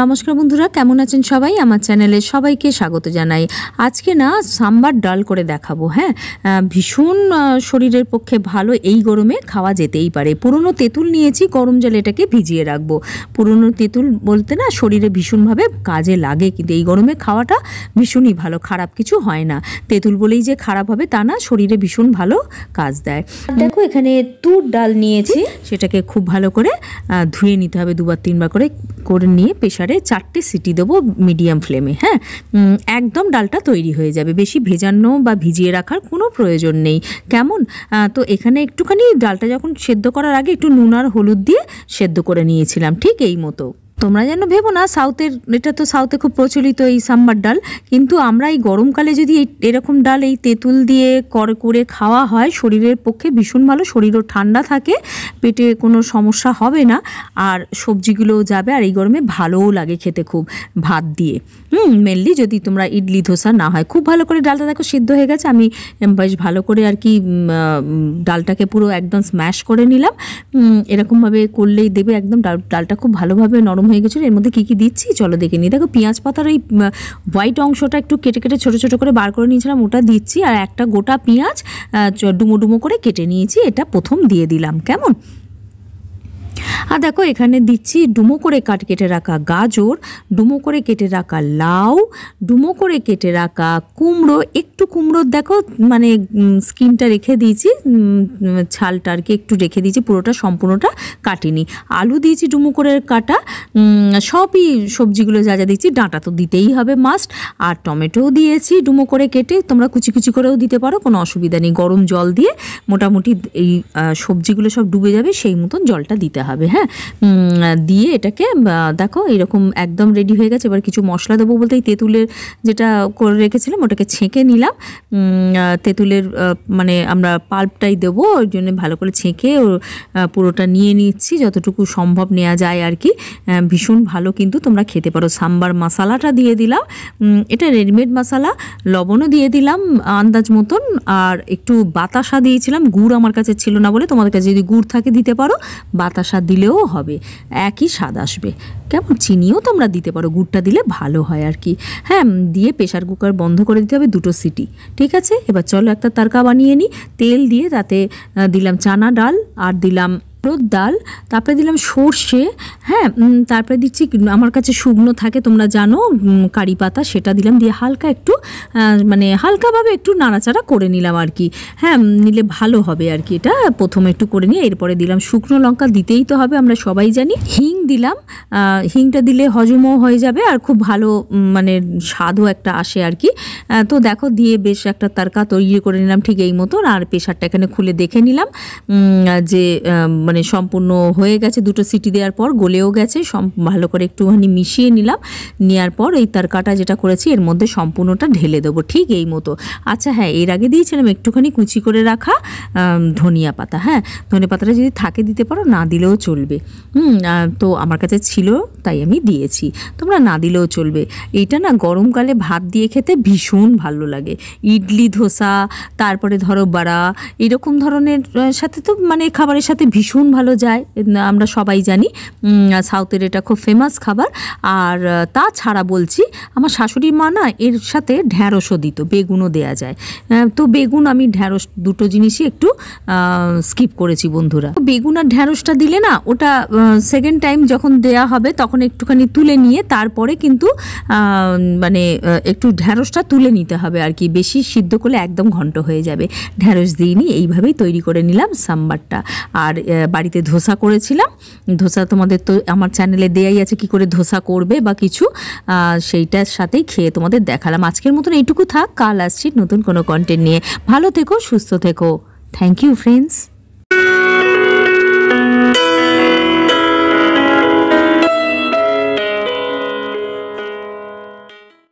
নমস্কার বন্ধুরা, কেমন আছেন সবাই? আমার চ্যানেলে সবাইকে স্বাগত জানাই। আজকে না সাম্বার ডাল করে দেখাবো। হ্যাঁ, ভীষণ শরীরের পক্ষে ভালো, এই গরমে খাওয়া যেতেই পারে। পুরনো তেঁতুল নিয়েছি, গরম জলে এটাকে ভিজিয়ে রাখবো। পুরনো তেঁতুল বলতে না শরীরে ভীষণভাবে কাজে লাগে, কিন্তু এই গরমে খাওয়াটা ভীষণই ভালো, খারাপ কিছু হয় না। তেঁতুল বলেই যে খারাপ হবে তা না, শরীরে ভীষণ ভালো কাজ দেয়। দেখো এখানে তুর ডাল নিয়েছি, সেটাকে খুব ভালো করে ধুয়ে নিতে হবে, দুবার তিনবার করে নিয়ে প্রেসারে 4টে সিটি দেবো মিডিয়াম ফ্লেমে। হ্যাঁ, একদম ডালটা তৈরি হয়ে যাবে, বেশি ভেজানো বা ভিজিয়ে রাখার কোনো প্রয়োজন নেই। কেমন? তো এখানে একটুখানি ডালটা যখন সেদ্ধ করার আগে একটু নুন আর হলুদ দিয়ে সেদ্ধ করে নিয়েছিলাম, ঠিক এই মতো। তোমরা যেন ভেবো না সাউথের, এটা তো সাউথে খুব প্রচলিত এই সাম্বার ডাল, কিন্তু আমরা এই গরমকালে যদি এরকম ডাল এই তেঁতুল দিয়ে করে খাওয়া হয় শরীরের পক্ষে ভীষণ ভালো। শরীরও ঠান্ডা থাকে, পেটে কোনো সমস্যা হবে না, আর সবজিগুলোও যাবে, আর এই গরমে ভালোও লাগে খেতে খুব ভাত দিয়ে। মেনলি যদি তোমরা ইডলি ধোসা না হয়, খুব ভালো করে ডালটা দেখো সিদ্ধ হয়ে গেছে। আমি বেশ ভালো করে আর কি ডালটাকে পুরো একদম স্ম্যাশ করে নিলাম। এরকমভাবে করলেই দেবে একদম ডালটা খুব ভালোভাবে নরম হয়ে গেছিলো। এর মধ্যে কী কী দিচ্ছি চলো দেখে নিই। দেখো পেঁয়াজ পাতার এই হোয়াইট অংশটা একটু কেটে কেটে ছোটো ছোটো করে বার করে নিয়েছিলাম, ওটা দিচ্ছি। আর একটা গোটা পেঁয়াজ ডুমো ডুমো করে কেটে নিয়েছি, এটা প্রথম দিয়ে দিলাম। কেমন? আর দেখো এখানে দিচ্ছি ডুমো করে কেটে রাখা গাজর, ডুমো করে কেটে রাখা লাউ, ডুমো করে কেটে রাখা কুমড়ো। একটু কুমড়োর দেখো মানে স্কিনটা রেখে দিয়েছি, ছালটা আর কি একটু রেখে দিয়েছি, পুরোটা সম্পূর্ণটা কাটিনি। আলু দিয়েছি ডুমো করে কাটা, সবই সবজিগুলো যা যা দিচ্ছি, ডাঁটা তো দিতেই হবে মাস্ট। আর টমেটোও দিয়েছি ডুমো করে কেটে, তোমরা কুচি কুচি করেও দিতে পারো, কোনো অসুবিধা নেই। গরম জল দিয়ে মোটামুটি এই সবজিগুলো সব ডুবে যাবে সেই মতন জলটা দিতে হবে। হ্যাঁ, দিয়ে এটাকে দেখো এরকম একদম রেডি হয়ে গেছে। এবার কিছু মশলা দেবো বলতে এই তেঁতুলের যেটা করে রেখেছিলাম ওটাকে ছেঁকে নিলাম। তেঁতুলের মানে আমরা পাল্পটাই দেবো, ওই জন্য ভালো করে ছেঁকে পুরোটা নিয়ে নিচ্ছি, যতটুকু সম্ভব নেওয়া যায় আর কি। ভীষণ ভালো কিন্তু তোমরা খেতে পারো। সাম্বার মশলাটা দিয়ে দিলাম, এটা রেডিমেড মশলা। লবণও দিয়ে দিলাম আন্দাজ মতন, আর একটু বাতাসা দিয়েছিলাম। গুড় আমার কাছে ছিল না বলে, তোমাদের কাছে যদি গুড় থাকে দিতে পারো, বাতাসা দিলেও হবে, একই স্বাদ আসবে। কেমন? চিনিও তোমরা দিতে পারো, গুড়টা দিলে ভালো হয় আর কি। হ্যাঁ, দিয়ে প্রেশার কুকার বন্ধ করে দিতে হবে, 2টো সিটি। ঠিক আছে, এবার চলো একটা তড়কা বানিয়ে নিই। তেল দিয়ে তাতে দিলাম চানা ডাল, আর দিলাম ডাল, তারপরে দিলাম সর্ষে। হ্যাঁ, তারপরে দিচ্ছি, আমার কাছে শুকনো থাকে তোমরা জানো, কারি পাতা, সেটা দিলাম। দিয়ে হালকা একটু মানে হালকাভাবে একটু নাড়াচাড়া করে নিলাম আর কি। হ্যাঁ, নিলে ভালো হবে আর কি। এটা প্রথমে একটু করে নিয়ে এরপরে দিলাম শুকনো লঙ্কা, দিতেই তো হবে, আমরা সবাই জানি। হিং দিলাম, হিংটা দিলে হজমও হয়ে যাবে আর খুব ভালো মানে স্বাদও একটা আসে আর কি। তো দেখো দিয়ে বেশ একটা তড়কা তৈরি করে নিলাম ঠিক এই মতন। আর প্রেশারটা এখানে খুলে দেখে নিলাম যে মানে সম্পূর্ণ হয়ে গেছে। 2টো সিটি দেওয়ার পর গলেও গেছে, ভালো করে একটুখানি মিশিয়ে নিলাম। নেওয়ার পর এই তড়কাটা যেটা করেছি এর মধ্যে সম্পূর্ণটা ঢেলে দেবো ঠিক এই মতো। আচ্ছা হ্যাঁ, এর আগে দিয়েছিলাম একটুখানি কুচি করে রাখা ধনিয়া পাতা। হ্যাঁ, ধনিয়া পাতাটা যদি থাকে দিতে পারো, না দিলেও চলবে। তো আমার কাছে ছিল তাই আমি দিয়েছি, তোমরা না দিলেও চলবে। এইটা না গরমকালে ভাত দিয়ে খেতে ভীষণ ভালো লাগে। ইডলি ধোসা, তারপরে ধরো বড়া, এরকম ধরনের সাথে তো মানে খাবারের সাথে ভীষণ ভালো যায়, আমরা সবাই জানি। সাউথের এটা খুব ফেমাস খাবার। আর তাছাড়া বলছি, আমার শাশুড়ির মা না এর সাথে ঢ্যাঁড়সও দিত, বেগুনও দেয়া যায়। তো বেগুন আমি ঢ্যাঁড়স 2টো জিনিসই একটু স্কিপ করেছি বন্ধুরা। বেগুন আর ঢ্যাঁড়সটা দিলে না ওটা সেকেন্ড টাইম যখন দেয়া হবে তখন একটুখানি তুলে নিয়ে তারপরে কিন্তু মানে একটু ঢ্যাঁড়সটা তুলে নিতে হবে আর কি। বেশি সিদ্ধ করলে একদম ঘন্ট হয়ে যাবে। ঢ্যাঁড়স দিইনি, এইভাবেই তৈরি করে নিলাম সাম্বারটা। আর বাড়িতে ধোসা করেছিলাম। ধোসা তোমাদের তো আমার চ্যানেলে দেয়াই আছে কি করে ধোসা করবে বা কিছু, সেইটার সাথেই খেয়ে তোমাদের দেখালাম। আজকের মতন এইটুকু থাক, কাল আসছি নতুন কোনো কন্টেন্ট নিয়ে। ভালো থেকো, সুস্থ থেকো। Thank you friends.